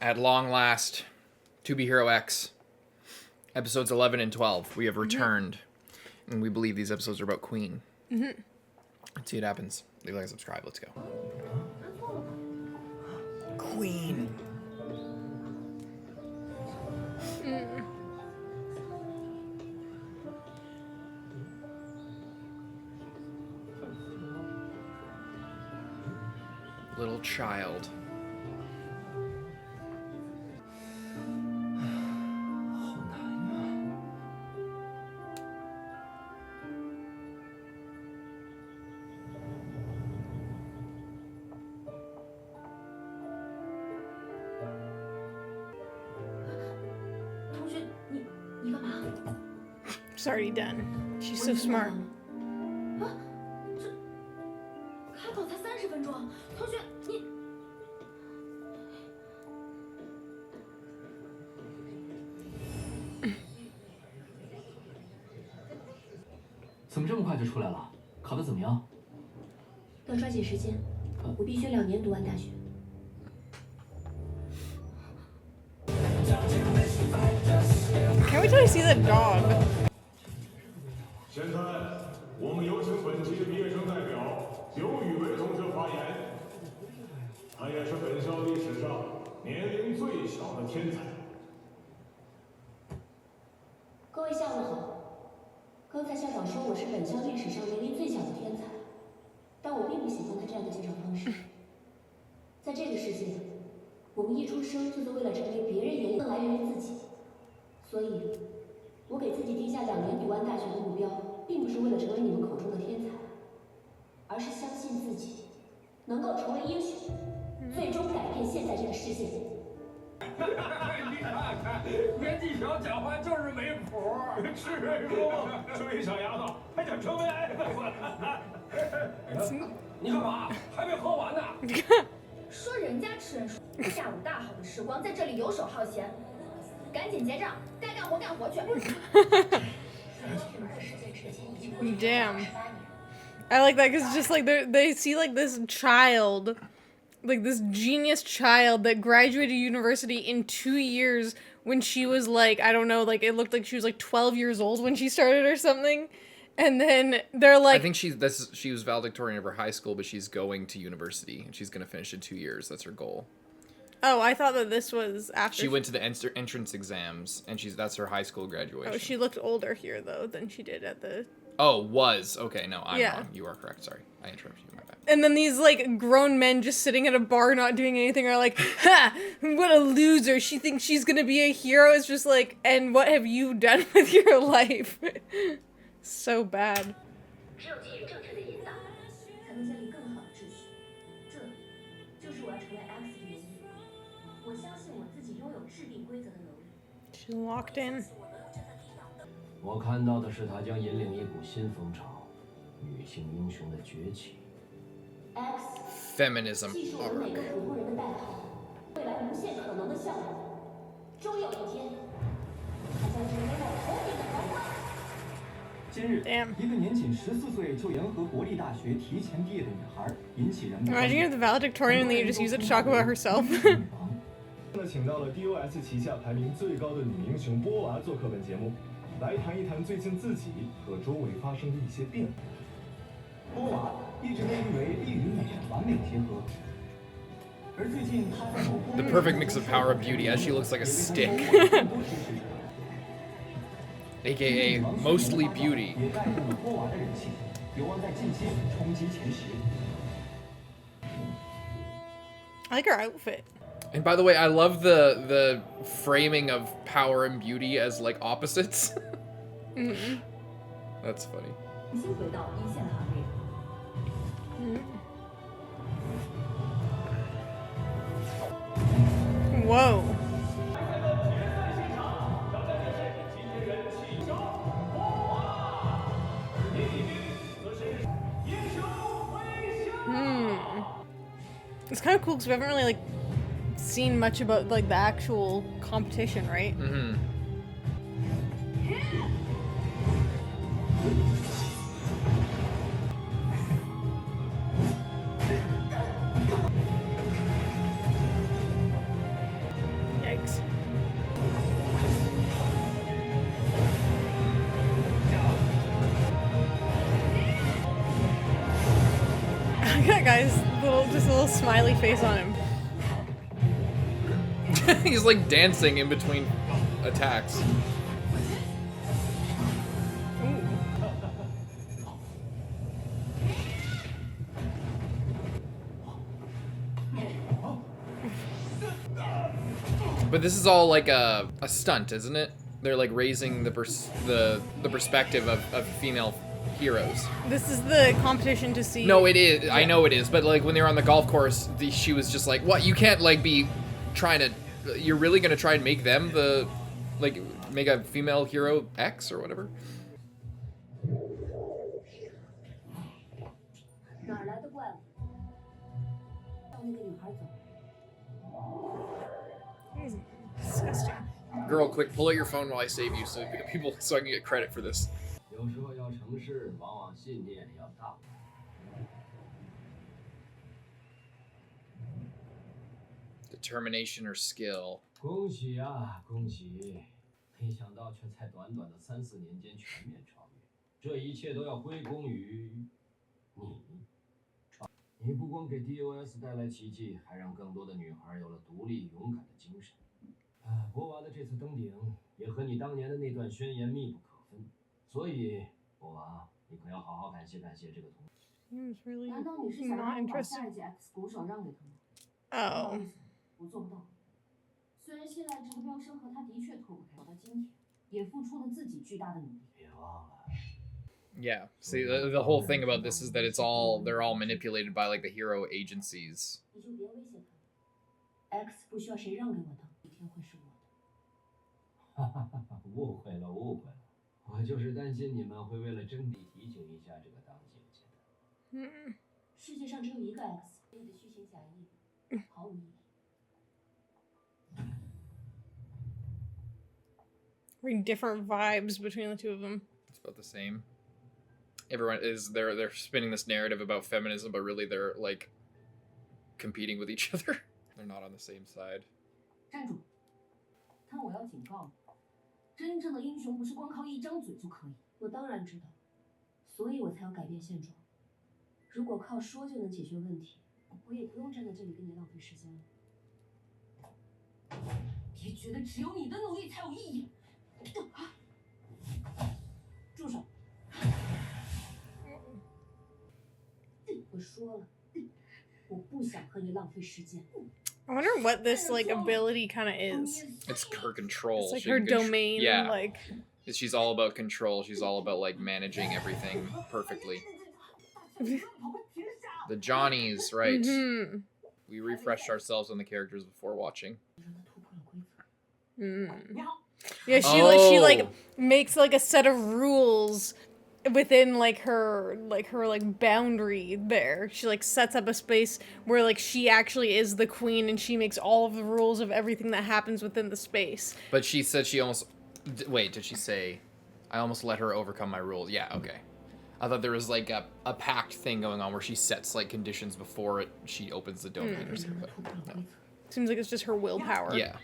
At long last, To Be Hero X, episodes 11 and 12, we have returned. And we believe these episodes are about Queen. Let's see what happens. Leave a like and subscribe. Let's go. Queen. Little child. It's already done. She's so smart. 开口才30分钟，同学你。怎么这么快就出来了？考得怎么样？要抓紧时间，我必须2年读完大学。Can't wait till I see that dog. 现在我们有请本期的毕业生代表刘宇维同学发言。他也是本校历史上年龄最小的天才。各位下午好。刚才校长说我是本校历史上年龄最小的天才，但我并不喜欢他这样的介绍方式。在这个世界，我们一出生就是为了成为别人眼里更来源于自己，所以，我给自己定下2年读完大学的目标，并不是为了成为你们口中的天才，而是相信自己能够成为英雄，最终改变现在这个世界。你看看，年纪小讲话就是没谱。是不？这位小丫头还想成为爱豆？你干嘛？还没喝完呢。说人家吃人说，下午大好的时光在这里游手好闲，赶紧结账，该干活干活去。Damn. I like that because it's just like they see like this child, like this genius child that graduated university in 2 years when she was like, I don't know, like it looked like she was like 12 years old when she started or something. And then they're like, I think she was valedictorian of her high school, but she's going to university and she's going to finish in 2 years. That's her goal. Oh, I thought that this was after. She went to the entrance exams and that's her high school graduation. Oh, she looked older here though than she did at the. Oh, was. Okay, no, I'm wrong. You are correct. Sorry. I interrupted you. My bad. And then these, like, grown men just sitting at a bar not doing anything are like, ha! What a loser. She thinks she's gonna be a hero. It's just like, and what have you done with your life? So bad. 只有给予正确的引导，才能建立更好的秩序。这就是我要成为 X 的原因。我相信我自己拥有制定规则的能力。She's locked in. 我看到的是他将引领一股新风潮，女性英雄的崛起。X Feminism 既是我们每个普通人的代号，未来无限可能的向往。终有一天，它将成为我头顶的皇冠。今日，一个年仅14岁就联合国立大学提前毕业的女孩，引起人们。Imagine you're the valedictorian and then you just use it to talk about herself. 请到了 BOS 旗下排名最高的女英雄BOWA做客本节目，来谈一谈最近自己和周围发生的一些变化。BOWA 一直被誉为力与美的完美结合，而最近她在某 The perfect mix of power and beauty, as she looks like a stick. AKA mostly beauty. 也带动了BOWA的人气，有望在近期冲击前10。 I like her outfit. And by the way, I love the framing of power and beauty as like opposites. That's funny. 重新回到一线行列。Whoa. It's kind of cool because we haven't really like seen much about like the actual competition, right? Mm-hmm. guy's just a little smiley face on him. He's like dancing in between attacks. But this is all like a stunt, isn't it? They're like raising the perspective of female heroes. This is the competition to see. No, it is. Yeah. I know it is. But like when they were on the golf course, she was just like, "What? You can't like be trying to. You're really gonna try and make them make a female hero X or whatever." 哪儿来的怪物？让那个女孩走。 Disgusting. Girl, quick, pull out your phone while I save you, so I can get credit for this. 有时候要成事，往往信念要大。Determination or skill. 恭喜啊，恭喜！没想到却在短短的3、4年间全面超越，这一切都要归功于你。你不光给 DOS 带来奇迹，还让更多的女孩有了独立勇敢的精神。博娃的这次登顶，也和你当年的那段宣言密不可分。所以，博娃，你可要好好感谢感谢这个同学。 难道你是想让我把下一届 X 鼓手让给他吗？ Oh. 我做不到。虽然现在这个飙升和他的确脱不开，到今天也付出了自己巨大的努力。别忘了。 Yeah. See, the whole thing about this is that they're all manipulated by like the hero agencies. 你就别威胁他了。X 不需要谁让给我的，一天会是我的。哈哈哈！误会了，误会了。我就是担心你们会为了真谛提醒一下这个当姐姐的。世界上只有一个 X， 你的虚情假意毫无意义。 Very different vibes between the two of them. It's about the same. Everyone is they're spinning this narrative about feminism, but really they're like competing with each other. They're not on the same side. 站住！但我要警告你，真正的英雄不是光靠一张嘴就可以。我当然知道，所以我才要改变现状。如果靠说就能解决问题，我也不用站在这里跟你浪费时间了。别觉得只有你的努力才有意义。住手！我说了，我不想和你浪费时间。 I wonder what this like ability kind of is. It's her control. It's like She her can domain. Yeah. Like She's all about control. She's all about like managing everything perfectly. The Johnnies, right? Mm-hmm. We refreshed ourselves on the characters before watching. Yeah, she like makes like a set of rules within like her boundary there. She like sets up a space where like she actually is the queen and she makes all of the rules of everything that happens within the space. But she said she almost... Wait, did she say, I almost let her overcome my rules? Yeah, okay. I thought there was like a pact thing going on where she sets like conditions before she opens the domain or something. No. Seems like it's just her willpower. Yeah.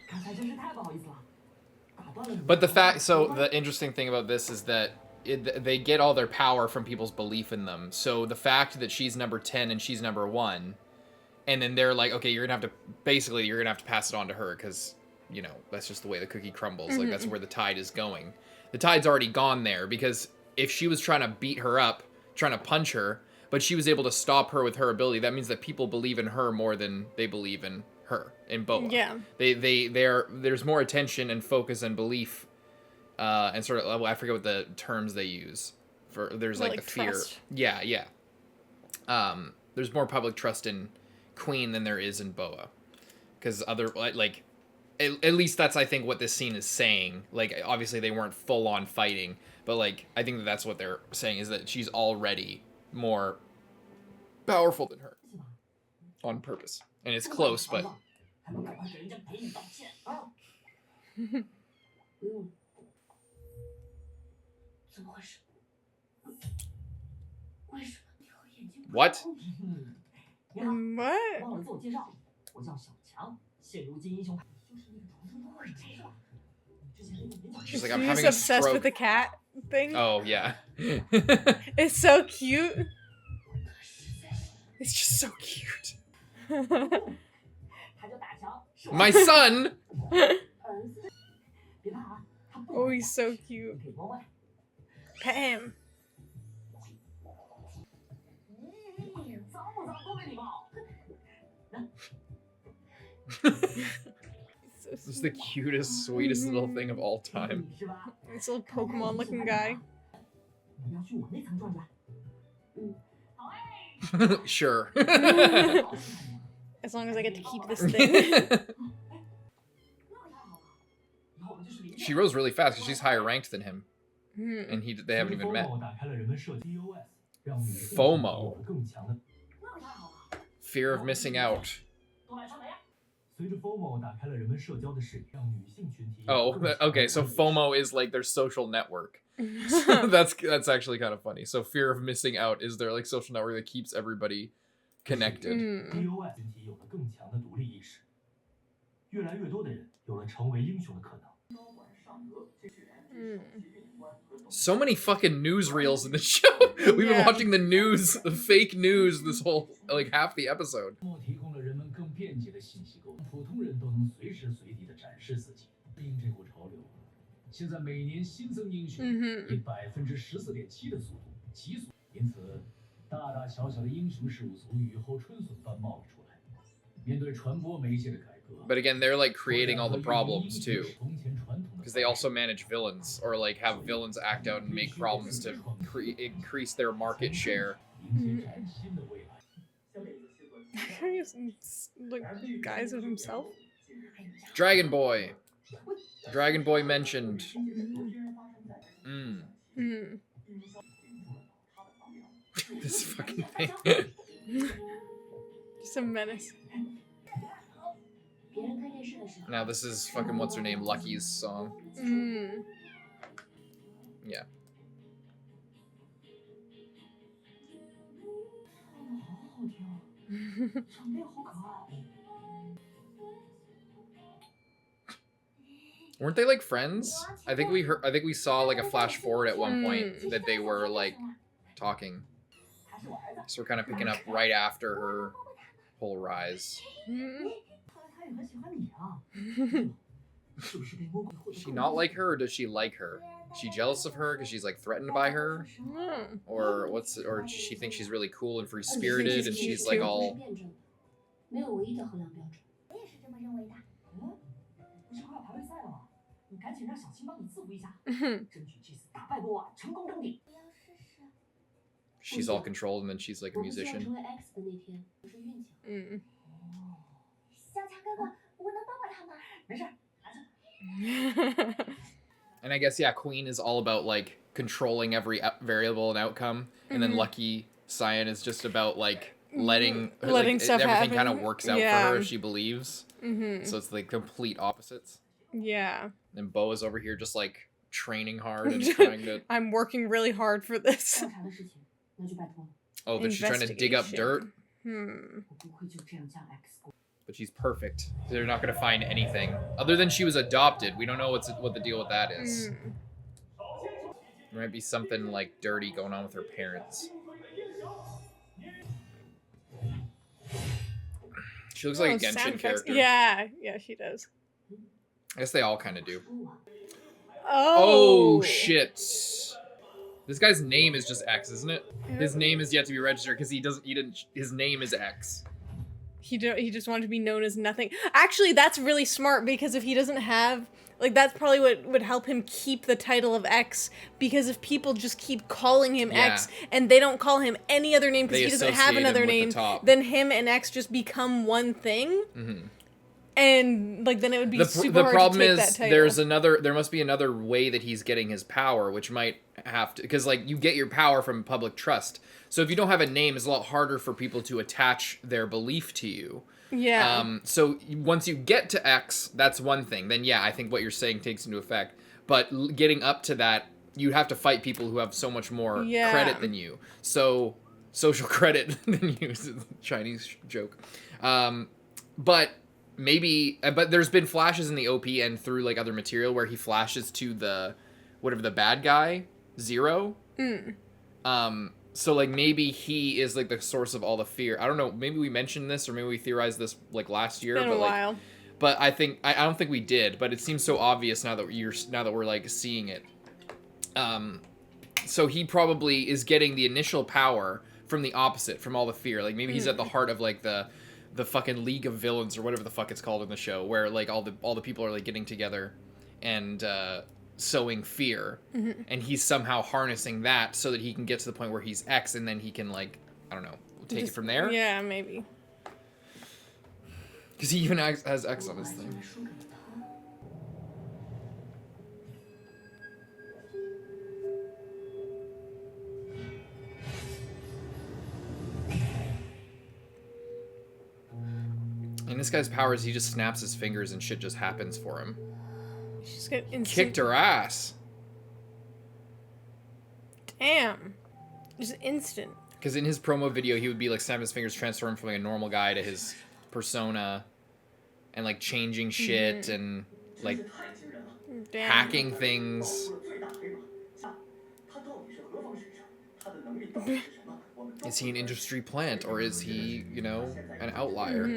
But the interesting thing about this is that they get all their power from people's belief in them. So the fact that she's number 10 and she's number 1, and then they're like, okay, you're gonna have to pass it on to her because, you know, that's just the way the cookie crumbles. Like that's where the tide is going. The tide's already gone there because if she was trying to beat her up, trying to punch her, but she was able to stop her with her ability, that means that people believe in her more than they believe in her, in BOWA. Yeah. There's more attention and focus and belief, and sort of, I forget what the terms they use for, there's like the fear. Trust. Yeah. There's more public trust in Queen than there is in BOWA. Because at least that's, I think, what this scene is saying. Like, obviously they weren't full on fighting, but like, I think that's what they're saying, is that she's already more powerful than her. On purpose. And it's close, but... 怎么回事？为什么你和眼睛？What？ What？ 忘了自我介绍，我叫小强，现如今英雄派，你就是那个重生的鬼是吧？你之前那个演讲。 She's like, I'm She's having a obsessed stroke. with the cat thing. Oh, yeah. It's so cute. It's just so cute. 他叫大强，是我 My son! 儿子。别怕啊，他不 Oh, 咬 he's so 你 cute. 可以摸摸他。 Pet him. 脏不脏？多没礼貌。 This is the cutest, sweetest little thing of all time. 是吧？ This little Pokemon looking guy. 你要去我那层转转。好哎。 Sure. As long as I get to keep this thing. She rose really fast because she's higher ranked than him. Hmm. And they haven't even met. 打开了人们社交 BOS， 让女性 FOMO 有了更强的。 Fear of missing out. 随着 FOMO 打开了人们社交的视野，让女性群体。 Oh, okay. So FOMO is like their social network. That's actually kind of funny. So fear of missing out is their like social network that keeps everybody connected. BOS 群体有了更强的独立意识，越来越多的人有了成为英雄的可能。 So many fucking newsreels in the show. We've been watching the news, the fake news, this whole like half the episode. 提供了人们更便捷的信息沟通，普通人都能随时随地的展示自己。因这股潮流，现在每年新增英雄以14.7%的速度急速，因此大大小小的英雄事务所雨后春笋般冒了出来。面对传播媒介的改革， But again, they're like creating all the problems too. Because they also manage villains or like have villains act out and make problems to increase their market share. Like guys of himself. Dragon Boy. Dragon Boy mentioned. This fucking thing. Just a menace. Now this is fucking what's her name, Lucky's song. Yeah. Weren't they like friends? I think we saw like a flash forward at one point that they were like talking. So we're kind of picking up right after her whole rise. Does she not like her, or does she like her? Is she jealous of her because she's like threatened by her? Or or does she think she's really cool and free spirited and she's like all 没有唯一的衡量标准。我也是这么认为的。不是快要排位赛了吗？你赶紧让小青帮你自负一下，争取这次打败BOWA，成功登顶。我要试试。 she's all controlled and then she's like a 我不希望 musician. 成为 X 的那天，不是运气好。小强哥哥，我能帮帮他吗？没事， And I guess, yeah, Queen is all about, like, controlling every variable and outcome. And then Lucky Cyan is just about, like, letting stuff everything happen. kind of works out for her if she believes. Mm-hmm. So it's, like, complete opposites. Yeah. And BOWA's over here just, like, training hard and trying to... I'm working really hard for this. 调查的事情，那就拜托了。 Oh, but she's trying to dig up dirt? Hmm. 我不会就这样将 X 过。 But she's perfect. They're not going to find anything. Other than she was adopted. We don't know what the deal with that is. There might be something, like, dirty going on with her parents. She looks like a sound Genshin effects. character. Yeah, she does. I guess they all kind of do. Oh. Oh, shit. This guy's name is just X, isn't it? His name is yet to be registered because his name is X. He just wanted to be known as nothing. Actually, that's really smart because if he doesn't have... Like, that's probably what would help him keep the title of X, because if people just keep calling him X and they don't call him any other name because he doesn't have another name, then him and X just become one thing. Mm-hmm. And, like, then it would be super hard to take that title. There must be another way that he's getting his power, which might have to... Because, like, you get your power from public trust. So if you don't have a name, it's a lot harder for people to attach their belief to you. Yeah. So once you get to X, that's one thing. Then, yeah, I think what you're saying takes into effect. But getting up to that, you have to fight people who have so much more credit than you. So, social credit than you is a Chinese joke. But there's been flashes in the OP and through, like, other material where he flashes to the bad guy, Zero. So, like, maybe he is, like, the source of all the fear. I don't know. Maybe we mentioned this, or maybe we theorized this, like, last year. Been a while. But I don't think we did. But it seems so obvious now that we're, like, seeing it. So he probably is getting the initial power from the opposite, from all the fear. Like, maybe he's at the heart of, like, the fucking League of Villains, or whatever the fuck it's called in the show, where, like, all the people are, like, getting together and sowing fear, and he's somehow harnessing that so that he can get to the point where he's X, and then he can, like, I don't know, take it from there. Yeah, maybe. Because he even has X on his thing. And this guy's power is he just snaps his fingers and shit just happens for him. She's got instant... Kicked her ass. Damn. Just instant. Because in his promo video, he would be like snapping his fingers, transforming from like a normal guy to his persona, and like changing shit and like hacking things. Is he an industry plant, or is he, you know, an outlier?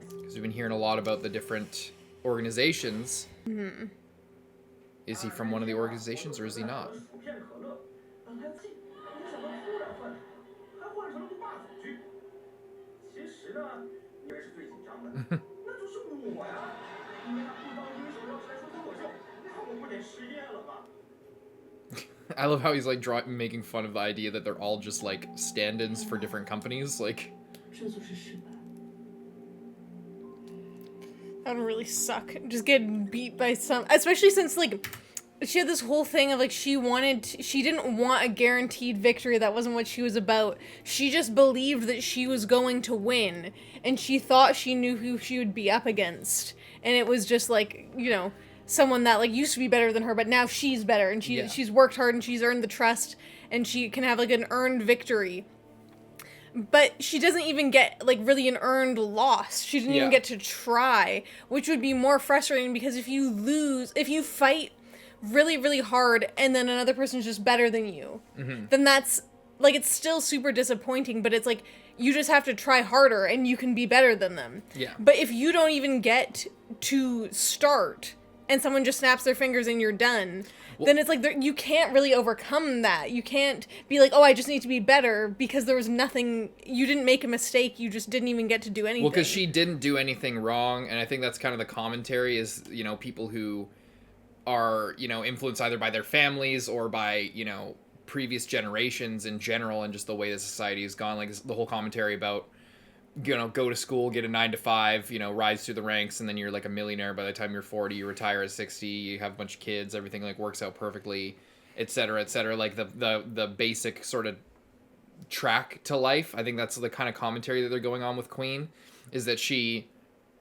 Because we've been hearing a lot about the different organizations. Is he from one of the organizations, or is he not? I love how he's like making fun of the idea that they're all just like stand-ins for different companies. Like, that would really suck. Just getting beat by some, especially since like she had this whole thing of like she didn't want a guaranteed victory. That wasn't what she was about. She just believed that she was going to win, and she thought she knew who she would be up against, and it was just like, you know, someone that like used to be better than her, but now she's better, and she's worked hard and she's earned the trust, and she can have like an earned victory. But she doesn't even get like really an earned loss. She didn't even get to try, which would be more frustrating, because if you fight really, really hard and then another person's just better than you, then that's like, it's still super disappointing, but it's like you just have to try harder and you can be better than them. Yeah. But if you don't even get to start and someone just snaps their fingers and you're done, then it's like you can't really overcome that. You can't be like, oh, I just need to be better, because there was nothing, you didn't make a mistake, you just didn't even get to do anything. Well, because she didn't do anything wrong, and I think that's kind of the commentary is, you know, people who are, you know, influenced either by their families or by, you know, previous generations in general, and just the way the society has gone. Like, the whole commentary about, you know, go to school, get a 9-to-5, you know, rise through the ranks, and then you're like a millionaire by the time you're 40, you retire at 60, you have a bunch of kids, everything like works out perfectly, etc., etc. Like the basic sort of track to life. I think that's the kind of commentary that they're going on with Queen, is that she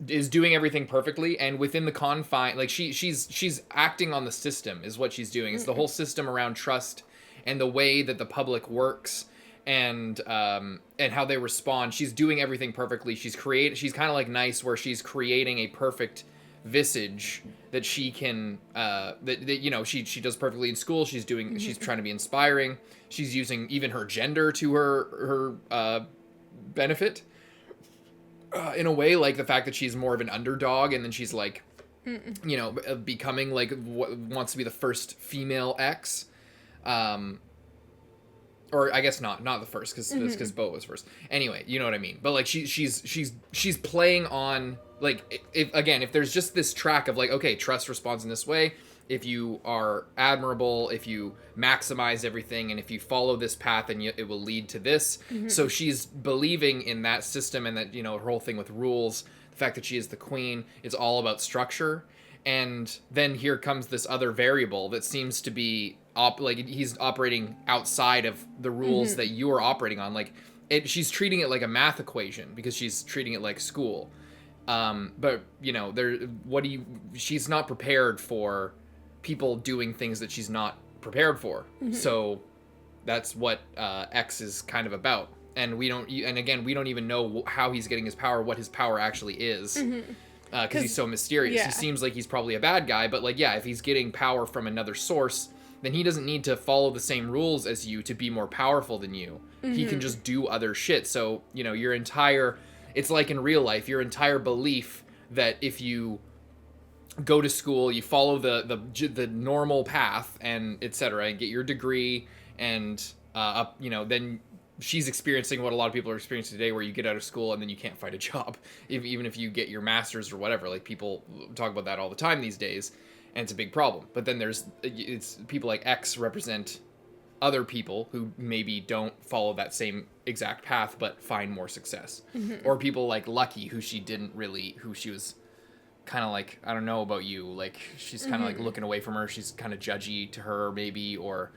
is doing everything perfectly, and within the confine, like she's acting on the system is what she's doing. It's the whole system around trust and the way that the public works, and how they respond. She's doing everything perfectly. She's kind of like Nice, where she's creating a perfect visage that she can that you know, she does perfectly in school. She's trying to be inspiring. She's using even her gender to her benefit, in a way, like the fact that she's more of an underdog, and then she's like, you know, becoming like wants to be the first female X. Or I guess not the first, because BOWA was first. Anyway, you know what I mean. But like she's playing on, like, if there's just this track of like, okay, trust responds in this way. If you are admirable, if you maximize everything, and if you follow this path, and it will lead to this. So she's believing in that system, and that, you know, her whole thing with rules, the fact that she is the queen, it's all about structure. And then here comes this other variable that seems to be he's operating outside of the rules that you are operating on. Like, she's treating it like a math equation, because she's treating it like school. But you know, she's not prepared for people doing things that she's not prepared for. So that's what X is kind of about. And we don't even know how he's getting his power, what his power actually is. Because he's so mysterious. He seems like he's probably a bad guy, but like, yeah, if he's getting power from another source, then he doesn't need to follow the same rules as you to be more powerful than you. He can just do other shit. So, you know, it's like in real life, your entire belief that if you go to school, you follow the normal path and etc. and get your degree and you know, then she's experiencing what a lot of people are experiencing today, where you get out of school and then you can't find a job, even if you get your master's or whatever. Like, people talk about that all the time these days, and it's a big problem. But then it's people like X represent other people who maybe don't follow that same exact path but find more success. Or people like Lucky, who she was kind of like, I don't know about you, like, she's kind of like looking away from her, she's kind of judgy to her maybe, or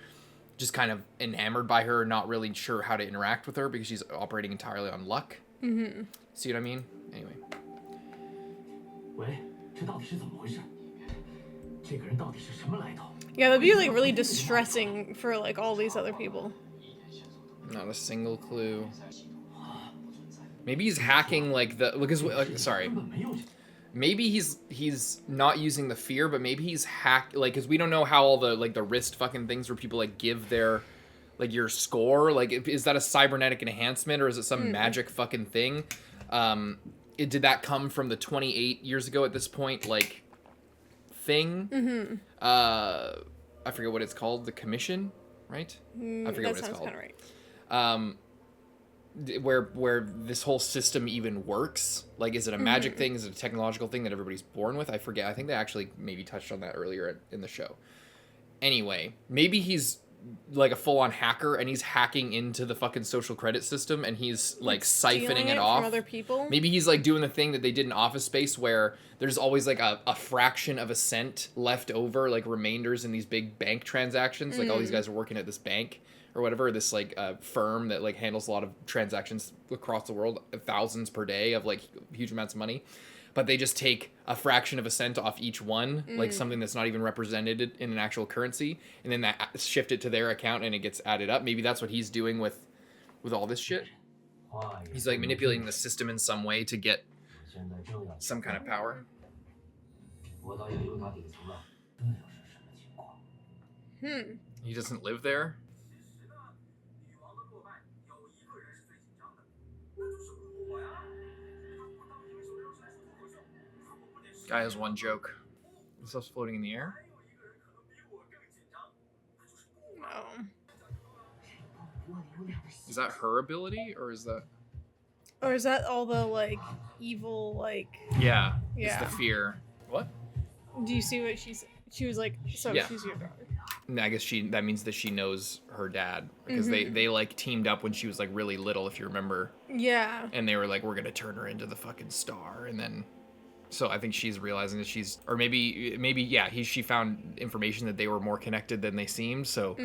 just kind of enamored by her, not really sure how to interact with her because she's operating entirely on luck. See what I mean? Anyway. 喂，这到底是怎么回事？这个人到底是什么来头？ Yeah, that'd be like really distressing for like all these other people. Not a single clue. Maybe he's hacking sorry. Maybe he's not using the fear, but maybe he's because we don't know how all the wrist fucking things where people like give their like your score, like, is that a cybernetic enhancement or is it some magic fucking thing? Did that come from the 28 years ago at this point, like, thing? I forget what it's called, the commission, right? I forget what it's called. That sounds kind of right. Where this whole system even works. Like, is it a magic thing? Is it a technological thing that everybody's born with? I forget. I think they actually maybe touched on that earlier in the show. Anyway, maybe he's like a full-on hacker and he's hacking into the fucking social credit system and he's like siphoning it off from other people. Maybe he's like doing the thing that they did in Office Space where there's always like a fraction of a cent left over, like remainders in these big bank transactions. Like, all these guys are working at this bank or whatever, this like firm that like handles a lot of transactions across the world, thousands per day of like huge amounts of money. But they just take a fraction of a cent off each one, like something that's not even represented in an actual currency, and then that shift it to their account and it gets added up. Maybe that's what he's doing with all this shit. He's like manipulating the system in some way to get some kind of power. He doesn't live there. Guy has one joke. This stuff's floating in the air? No. Is that her ability, or is that... Or is that all the, like, evil, like... Yeah. It's Yeah. the fear. What? Do you see what she was like, so Yeah. she's your daughter. And I guess that means that she knows her dad. Because they like teamed up when she was like really little, if you remember. Yeah. And they were like, we're gonna turn her into the fucking star. And then... So I think she's realizing that she found information that they were more connected than they seemed. So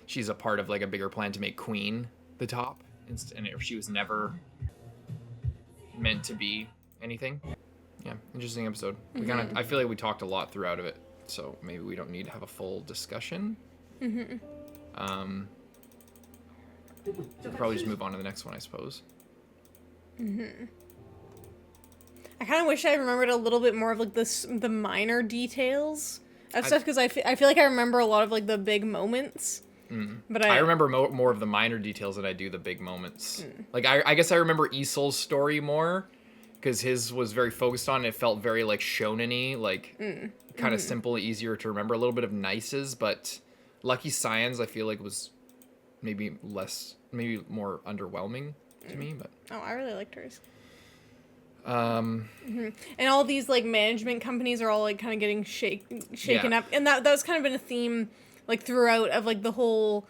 she's a part of like a bigger plan to make Queen the top. And she was never meant to be anything. Yeah, interesting episode. I feel like we talked a lot throughout of it. So maybe we don't need to have a full discussion. We'll probably just move on to the next one, I suppose. I kind of wish I remembered a little bit more of like the minor details of stuff, because I feel like I remember a lot of like the big moments. But I remember more of the minor details than I do the big moments. Like I guess I remember Esoul's story more because his was very focused on. It felt very like shonen-y, like kind of simple, easier to remember. A little bit of Nice's, but Lucky Cyan's I feel like was maybe more underwhelming to me. But I really liked hers. And all these like management companies are all like kind of getting shaken up, and that's kind of been a theme like throughout of like the whole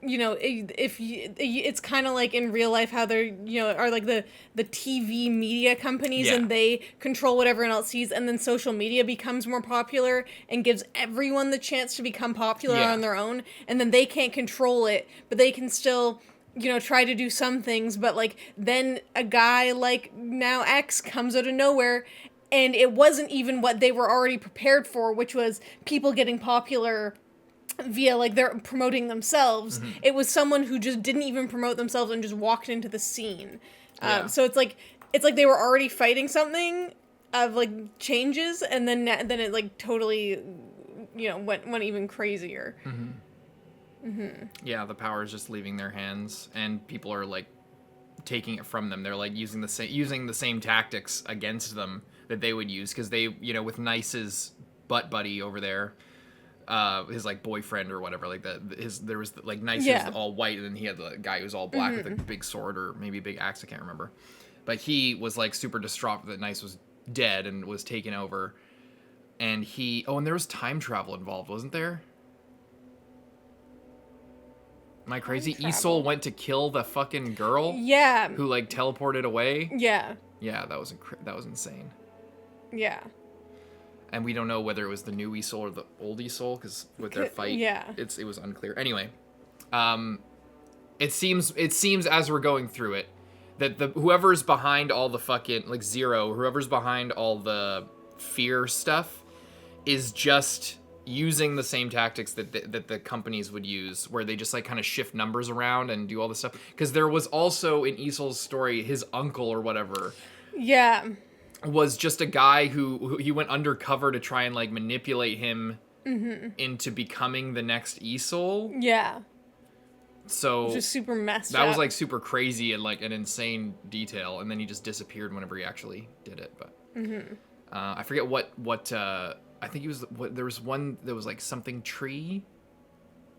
it's kind of like in real life how they're are like the TV media companies, and they control what everyone else sees, and then social media becomes more popular and gives everyone the chance to become popular on their own, and then they can't control it, but they can still try to do some things, but like then a guy like now X comes out of nowhere, and it wasn't even what they were already prepared for, which was people getting popular via like they're promoting themselves. It was someone who just didn't even promote themselves and just walked into the scene. So it's like they were already fighting something of like changes, and then it like totally went even crazier. Yeah, the power is just leaving their hands, and people are like taking it from them. They're like using the same tactics against them that they would use, because they, with Nice's butt buddy over there, his like boyfriend or whatever, like there was like Nice was all white, and then he had the guy who was all black with a big sword or maybe a big axe, I can't remember, but he was like super distraught that Nice was dead and was taken over, and and there was time travel involved, wasn't there? Am I crazy? Esoul went to kill the fucking girl? Yeah. Who like teleported away? Yeah. Yeah, that was insane. Yeah. And we don't know whether it was the new esoul or the old esoul, because with their fight, it was unclear. Anyway, it seems as we're going through it that whoever's behind all the fucking like Zero, whoever's behind all the fear stuff, is just using the same tactics that the companies would use, where they just like kind of shift numbers around and do all this stuff. Because there was also in Esoul's story, his uncle or whatever. Yeah. Was just a guy who he went undercover to try and like manipulate him into becoming the next esoul. Yeah. So just super messed up. That was like super crazy and like an insane detail, and then he just disappeared whenever he actually did it. But I forget what I think there was one that was like something tree,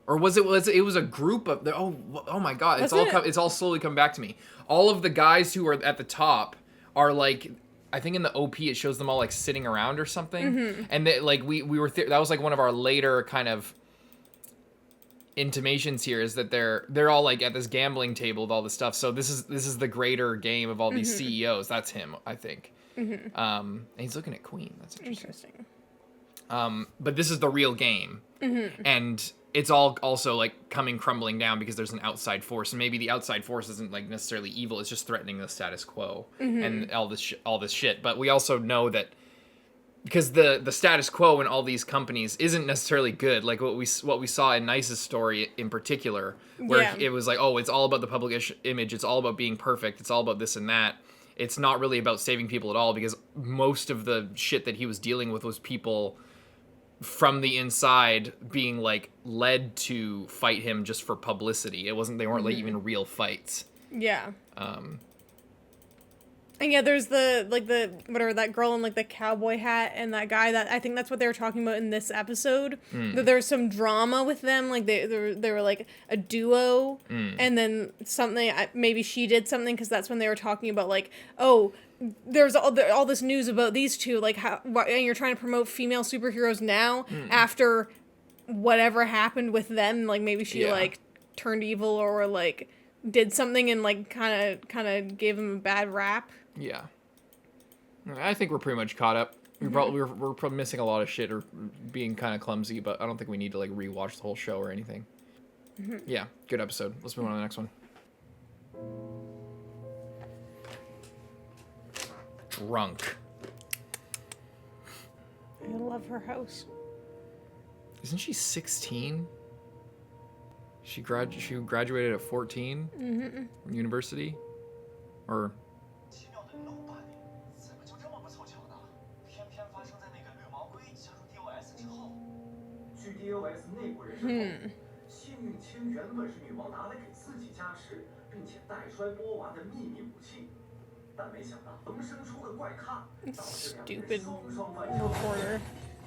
or was it a group of oh my god, it's all slowly come back to me. All of the guys who are at the top are like, I think in the OP it shows them all like sitting around or something, and they, like we were that was like one of our later kind of intimations here, is that they're all like at this gambling table with all this stuff. So this is the greater game of all these CEOs. That's him, I think. And he's looking at Queen. That's interesting. But this is the real game, and it's all also like crumbling down because there's an outside force, and maybe the outside force isn't like necessarily evil; it's just threatening the status quo and all this shit. But we also know that because the status quo in all these companies isn't necessarily good, like what we saw in Nice's story in particular, where it was like, oh, it's all about the public image, it's all about being perfect, it's all about this and that. It's not really about saving people at all, because most of the shit that he was dealing with was people from the inside being like led to fight him just for publicity. They weren't like even real fights. Yeah. And yeah, there's that girl in like the cowboy hat, and that guy, that I think that's what they were talking about in this episode. That there's some drama with them, like they were like a duo, and then something, maybe she did something, because that's when they were talking about like, oh, there's all this news about these two, like and you're trying to promote female superheroes now after whatever happened with them, like maybe she like turned evil or like did something and like kind of gave them a bad rap. Yeah, I think we're pretty much caught up. We're probably missing a lot of shit or being kind of clumsy, but I don't think we need to like rewatch the whole show or anything. Yeah, good episode. Let's move on to the next one. Drunk. I love her house. Isn't she 16? She graduated at 14 from university, or. BOS 内部人士透露，幸运签原本是女王拿来给自己加持，并且代摔波娃的秘密武器，但没想到萌生出个怪咖，导致两人双双犯错。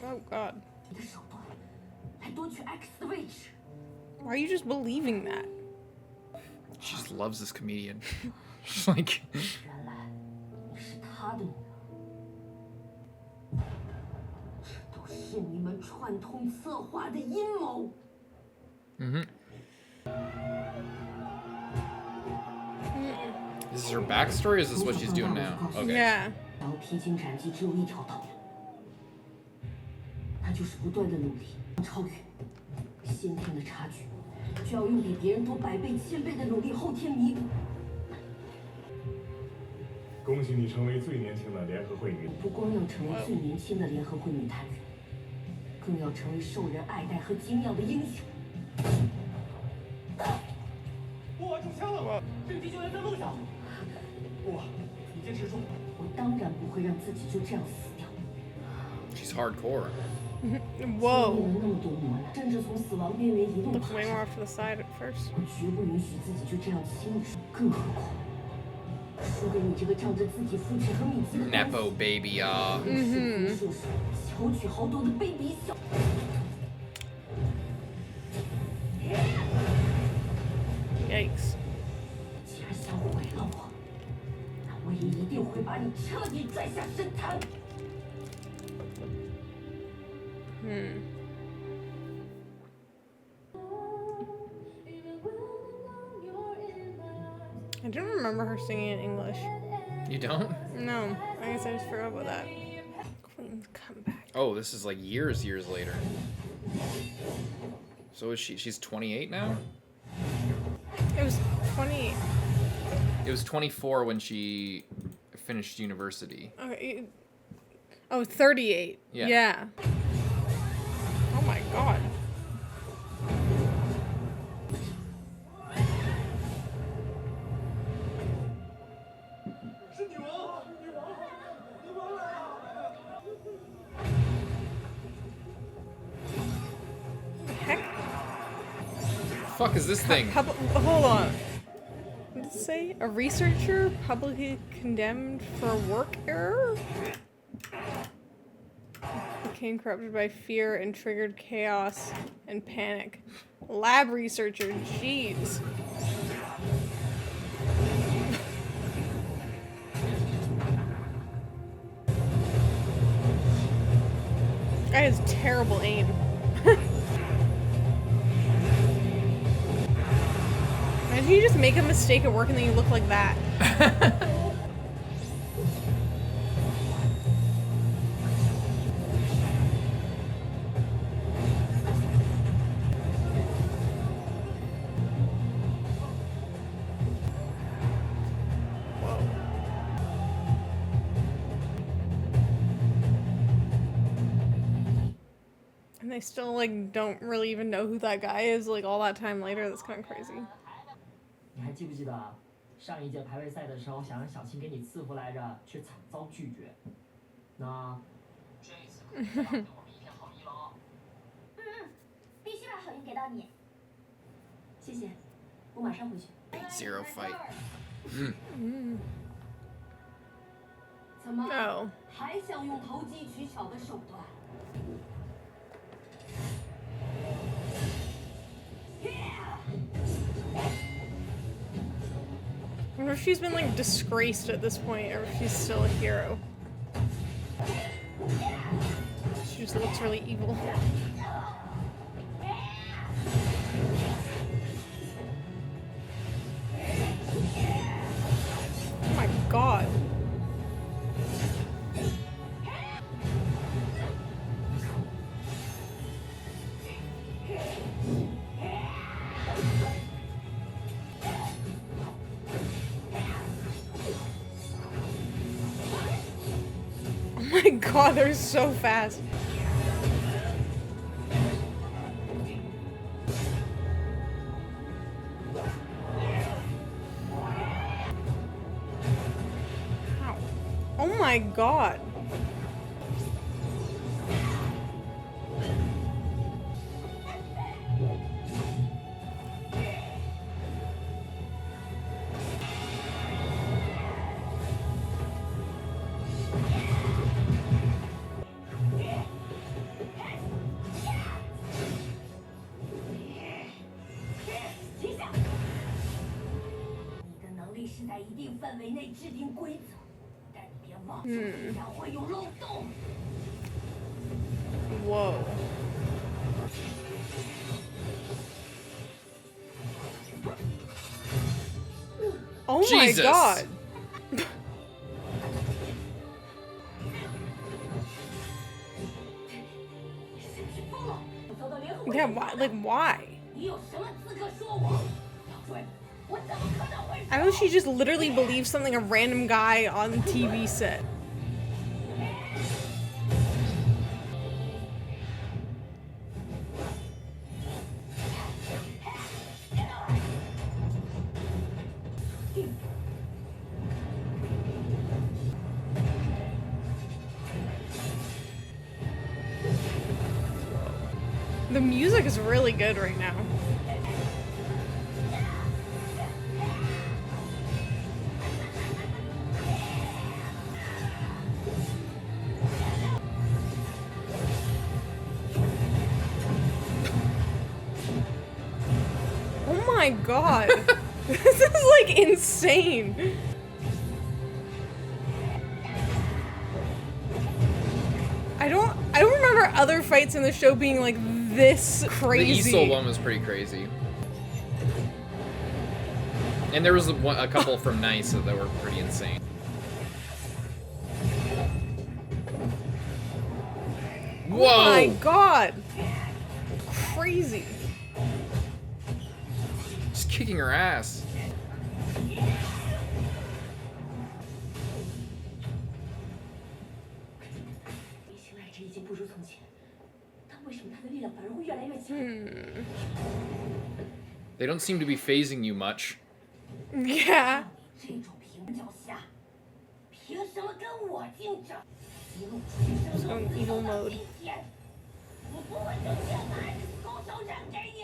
Oh God. 你的手段来夺取 X 的位置。 Why are you just believing that? She just loves this comedian. She's like. 原来你是他的女儿。 是你们串通策划的阴谋。This is her backstory, or is this what she's doing now? Okay. Yeah. 然后披荆斩棘只有一条道路，那就是不断的努力超越。先天的差距，就要用比别人多100倍、1000倍的努力后天弥补。恭喜你成为最年轻的联合会女。不光要成为最年轻的联合会女探员。 更要成为受人爱戴和敬仰的英雄。我中枪了！这个急救员在路上。你坚持住！我当然不会让自己就这样死掉。She's hardcore. 经历 Whoa. 了那么多磨难，甚至从死亡边缘一路 Look 爬 way 上 more off to the side at first. 我绝不允许自己就这样轻易输，更何况输给你这个仗着自己父亲和米奇的关系 Nepo baby 啊。是射手，巧取豪夺的卑鄙小。Yikes. 既然想毁了我，那我也一定会把你彻底拽下神坛。 I don't remember her singing in English. You don't? No, I guess I just forgot about that. Queen's comeback. Oh, this is like years later. So is she's 28 now? It was 28. It was 24 when she finished university. Okay. Oh, 38. Yeah. Yeah. Oh my god. Heck? Fuck is this thing? Hold on. What did it say? A researcher publicly condemned for work error? Became corrupted by fear and triggered chaos and panic. Lab researcher, jeez. Guy has terrible aim. Imagine you just make a mistake at work and then you look like that. And they still, like, don't really even know who that guy is, like, all that time later. That's kind of crazy. 你还记不记得上一届排位赛的时候，想让小青给你赐福来着，却惨遭拒绝？那这次可是要给我们一片好意了哦。必须把好运给到你。谢谢，我马上回去。 Zero fight. 怎么 Oh. 还想用投机取巧的手段？ I wonder if she's been, like, disgraced at this point, or if she's still a hero. She just looks really evil. Oh my god. Oh my god, they're so fast. Ow. Oh my god. Whoa. Oh Jesus. my god. Yeah, why? Like, why? I know she just literally believes something a random guy on the TV said. The music is really good right now. Oh my god. This is like insane. I don't remember other fights in the show being like this crazy. The esoul one was pretty crazy. And there was a couple from Nice that were pretty insane. Whoa! Oh my god! Crazy. Just kicking her ass. 现在这已经不如从前，但为什么他的力量反而会越来越强？ They don't seem to be phasing you much. Yeah. 这种平脚下，凭什么跟我竞争？一路出生 On evil mode. 我不会就这样把 X 拱手让给你。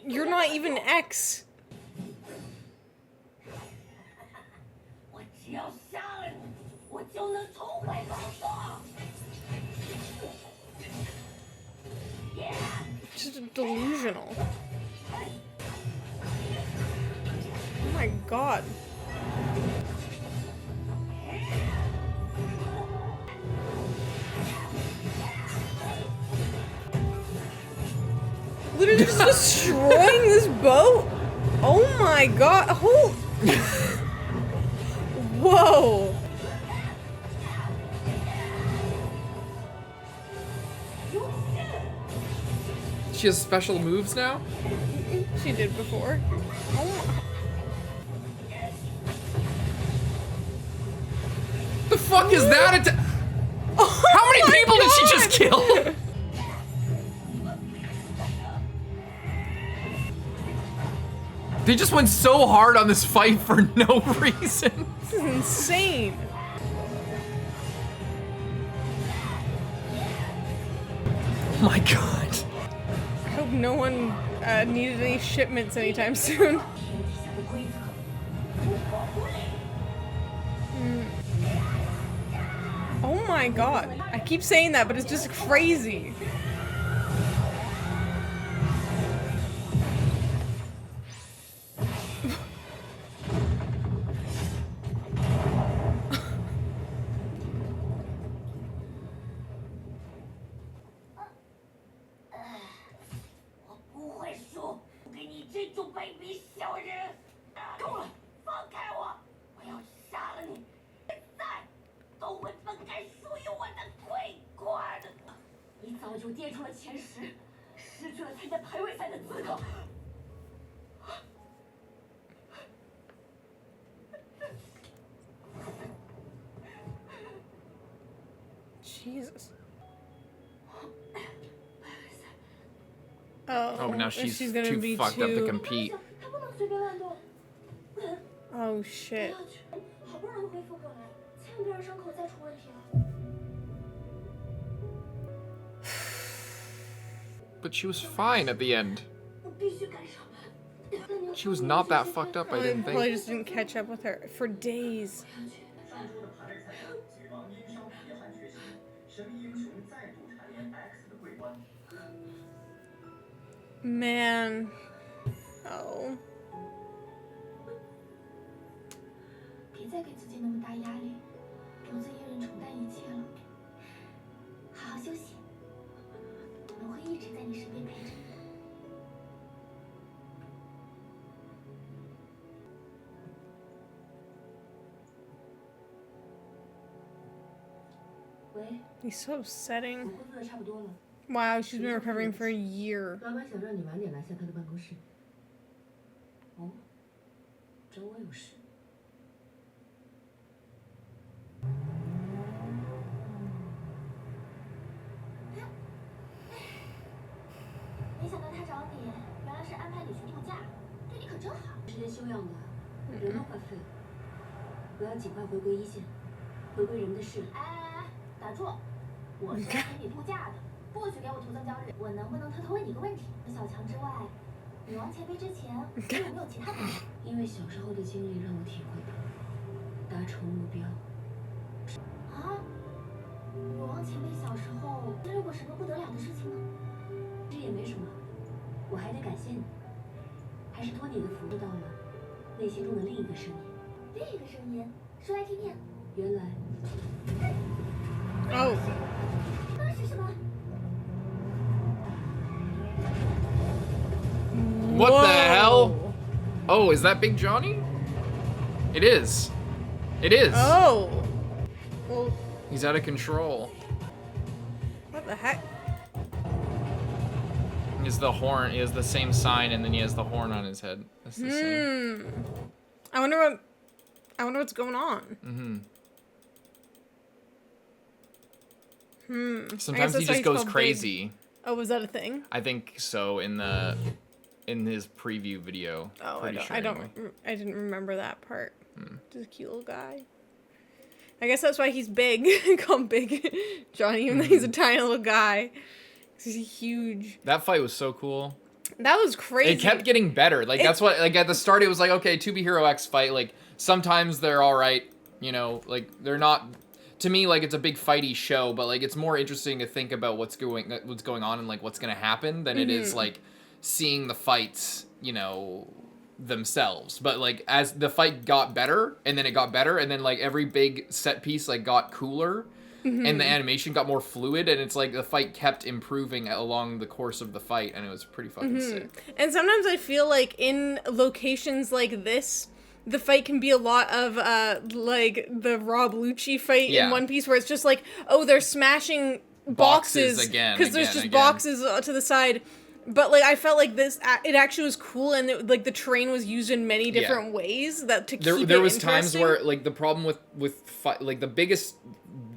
You're not even X. 我只要杀了你，我就能重回宝座。Just delusional. Oh my god. Literally just destroying this boat? Oh my god. Whoa. She has special moves now? She did before. Oh my. The fuck is that? How many people did she just kill? They just went so hard on this fight for no reason. This is insane. Oh my god. I hope no one needed any shipments anytime soon. Oh my god. I keep saying that, but it's just crazy. Jesus. Oh, now she's gonna too be fucked up to too... compete. Oh shit. But she was fine at the end. She was not that fucked up, I didn't Probably think. just didn't catch up with her for days. Man. Oh. 别再给自己那么大压力，独自一人承担一切了。好好休息，我们会一直在你身边陪着你的。喂。 He's so upsetting. 我恢复的差不多了。 Wow, she's been recovering for a year. 老板想让你晚点来下他的办公室。哦，找我有事。没想到他找你，原来是安排你去度假，对你可真好。时间休养的，人都快废了。我要尽快回归一线，回归人们的视野。哎，打住！我是来陪你度假的。不许给我土增交日，我能不能偷偷问你个问题？小强之外，女王前辈之前还有没有其他朋友？因为小时候的经历让我体会到，达成目标。啊？女王前辈小时候经历过什么不得了的事情吗？这也没什么，我还得感谢你，还是托你的福得到了内心中的另一个声音。另一个声音，说来听听。原来哦，那是什么？ What the Whoa. hell? Oh, is that Big Johnny? It is. It is. Oh. Well, He's out of control. what the heck? He has the horn. He has the same sign, and then he has the horn on his head. That's the same. I wonder what's going on. Sometimes he that's why just he's goes called crazy. Big. Oh, was that a thing? I think so in his preview video. Oh, Pretty sure I didn't remember that part. Just a cute little guy. I guess that's why he's big. Called Big Johnny, even though he's a tiny little guy. He's huge. That fight was so cool. That was crazy. It kept getting better. Like that's what, like at the start it was like, okay, 2B Hero X fight, like sometimes they're all right, you know, like they're not, to me, like it's a big fighty show, but like it's more interesting to think about what's going on and like what's going to happen than it is like seeing the fights, you know, themselves. But like as the fight got better and then it got better and then like every big set piece like got cooler. And the animation got more fluid, and it's like the fight kept improving along the course of the fight, and it was pretty fucking sick. And sometimes I feel like in locations like this, the fight can be a lot of like the Rob Lucci fight in One Piece, where it's just like, oh, they're smashing boxes again because there's just boxes to the side. But like I felt like this, it actually was cool, and like the terrain was used in many different ways that to keep it there was interesting. times where like the problem with fight, like the biggest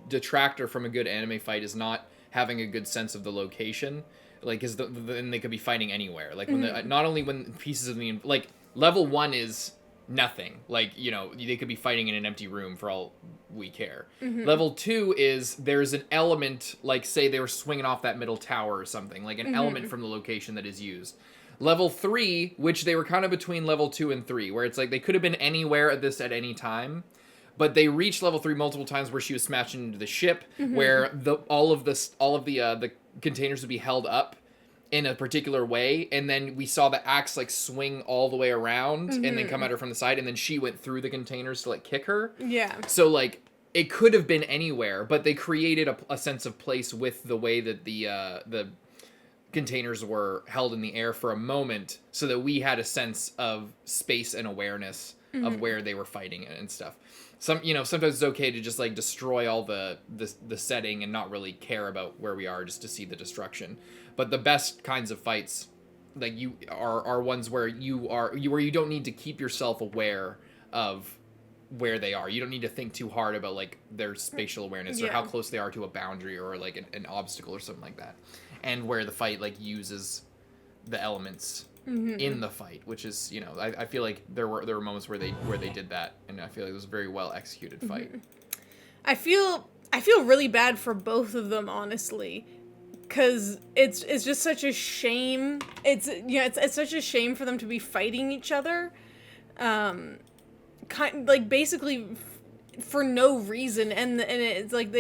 detractor from a good anime fight is not having a good sense of the location, like is then they could be fighting anywhere, like when not only when pieces of the like level 1 is nothing, like, you know, they could be fighting in an empty room for all we care. Level 2 is there's an element, like say they were swinging off that middle tower or something, like an element from the location that is used. Level 3, which they were kind of between level 2 and 3, where it's like they could have been anywhere at this at any time. But they reached level 3 multiple times where she was smashing into the ship, where all of the containers would be held up in a particular way, and then we saw the axe like swing all the way around and then come at her from the side, and then she went through the containers to like kick her. Yeah. So like it could have been anywhere, but they created a sense of place with the way that the containers were held in the air for a moment, so that we had a sense of space and awareness of where they were fighting and stuff. Sometimes it's okay to just like destroy all the setting and not really care about where we are, just to see the destruction. But the best kinds of fights, like you are ones where you don't need to keep yourself aware of where they are. You don't need to think too hard about like their spatial awareness or how close they are to a boundary or like an obstacle or something like that. And where the fight like uses the elements in the fight, which is, you know, I feel like there were moments where they did that, and I feel like it was a very well executed fight. I feel really bad for both of them, honestly, because it's just such a shame. It's such a shame for them to be fighting each other, like basically for no reason, and it's like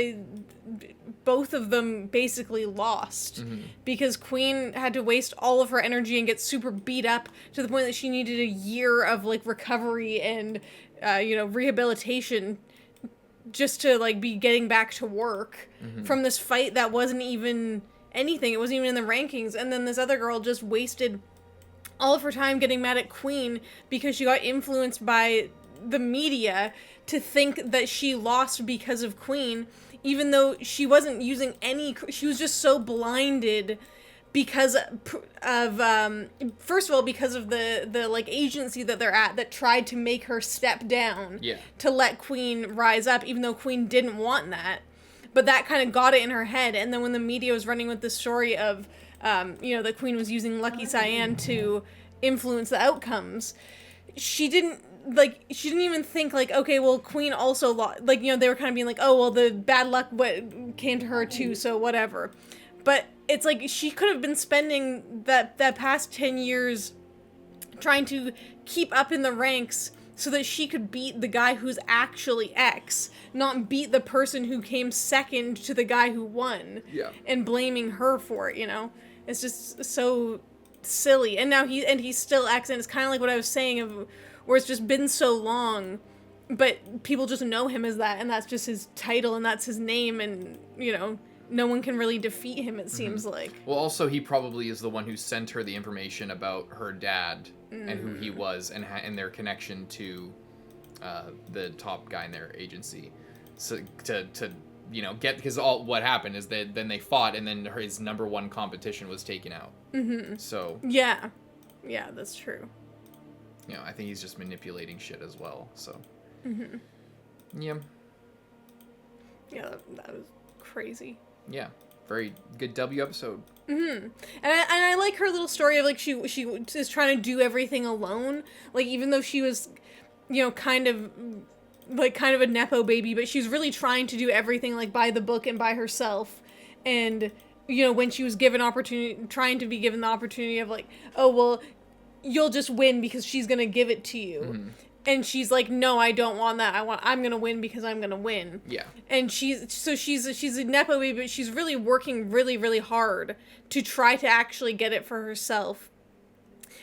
both of them basically lost because Queen had to waste all of her energy and get super beat up to the point that she needed a year of like recovery and rehabilitation just to like be getting back to work from this fight that wasn't even anything. It wasn't even in the rankings. And then this other girl just wasted all of her time getting mad at Queen because she got influenced by the media to think that she lost because of Queen, even though she wasn't using she was just so blinded because of first of all, because of the like agency that they're at that tried to make her step down to let Queen rise up, even though Queen didn't want that. But that kind of got it in her head. And then when the media was running with the story of that Queen was using Lucky Cyan to influence the outcomes, she didn't even think like, okay, well, Queen also lost, like, they were kind of being like, oh, well, the bad luck came to her too, so whatever. But it's like she could have been spending that past 10 years trying to keep up in the ranks so that she could beat the guy who's actually X, not beat the person who came second to the guy who won. Yeah. And blaming her for it, you know? It's just so silly. And now he's still X, and it's kind of like what I was saying of where it's just been so long, but people just know him as that, and that's just his title, and that's his name, and, you know, no one can really defeat him, it seems like. Well, also, he probably is the one who sent her the information about her dad and who he was, and their connection to the top guy in their agency. So to you know, because what happened is that then they fought, and then his number one competition was taken out. So yeah, that's true. You know, I think he's just manipulating shit as well. So yeah, that was crazy. Yeah, very good W episode. And I like her little story of like she is trying to do everything alone. Like, even though she was, you know, kind of a nepo baby, but she was really trying to do everything like by the book and by herself. And, you know, when she was trying to be given the opportunity of like, oh well, you'll just win because she's gonna give it to you. And she's like, no, I don't want that. I'm gonna win because I'm gonna win. Yeah. And she's a nepo baby, but she's really working really, really hard to try to actually get it for herself.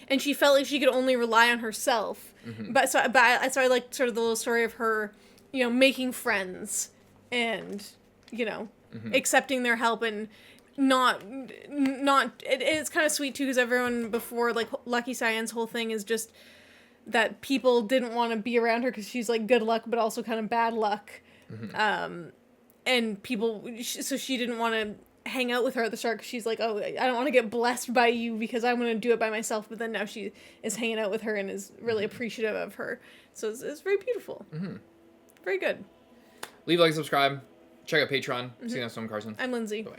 And she felt like she could only rely on herself. But I like sort of the little story of her, you know, making friends and, you know, accepting their help and not it's kind of sweet too, because everyone before, like, Lucky Cyan's whole thing is just that people didn't want to be around her because she's like good luck but also kind of bad luck. And so she didn't want to hang out with her at the start because she's like, oh, I don't want to get blessed by you because I'm going to do it by myself. But then now she is hanging out with her and is really appreciative of her. So it's very beautiful. Very good. Leave a like, subscribe, check out Patreon. See you next time, Carson. I'm Lindsay. Bye.